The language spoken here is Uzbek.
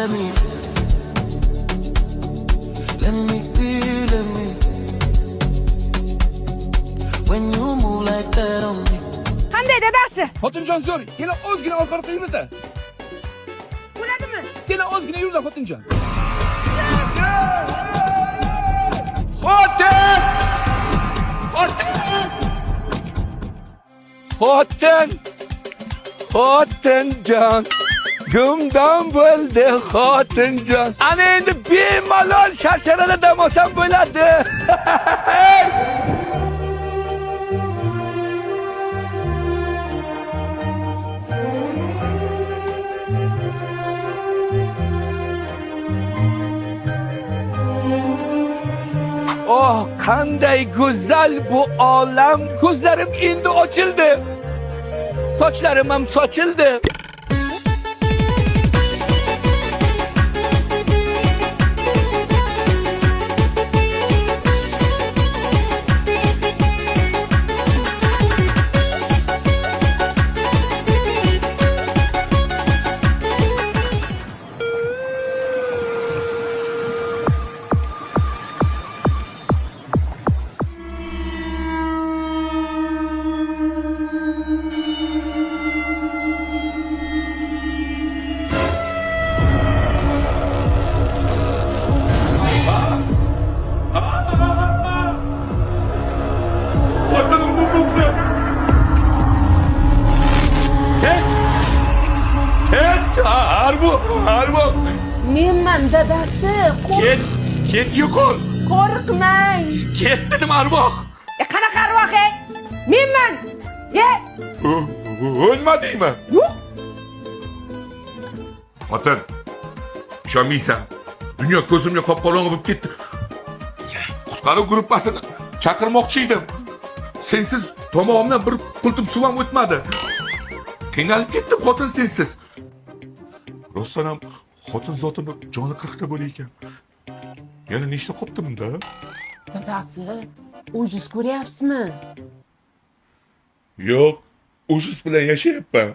let me. Let me be, let me. When you move like that on me. Qanday dadasi? Xotinjon zo'r, yana ozgina orqaroqqa yurda. Bo'ladimi? Yana ozgina yurda xotinjon. Xotin! Xotin! Xotin! Xotinjon! Gumdon bo'ldi xotinjon. Ana endi bemalol sharsharaga dam olsam bo'ladi. Oh, qanday go'zal bu olam. Ko'zlarim endi ochildi. Sochlarim ham sochildi. Xotinim bu bo'ldi. Harbu. Menman dadasi. Ket yuqol. Qo'rqmang. Ket dedim arvoh. Qanaqa arvoh ey? Menman. O'lmadingmi? Yo'q. Xotin, ishonmaysan. Dunyo ko'zimga qop-qorong'i bo'lib ketdi. Qutqaruv gruppasini chaqirmoqchi edim. Sensiz tomog'imdan bir qultum suv ham o'tmadi. Qiynalib ketdim xotin sensiz. Rostdan ham xotin zotini joni qirqta bo'lar ekan. Yana nechta qopdim-da? Dadasi, o'jiz ko'ryapsizmi? Yo'q, o'shiz bilan yashayapman.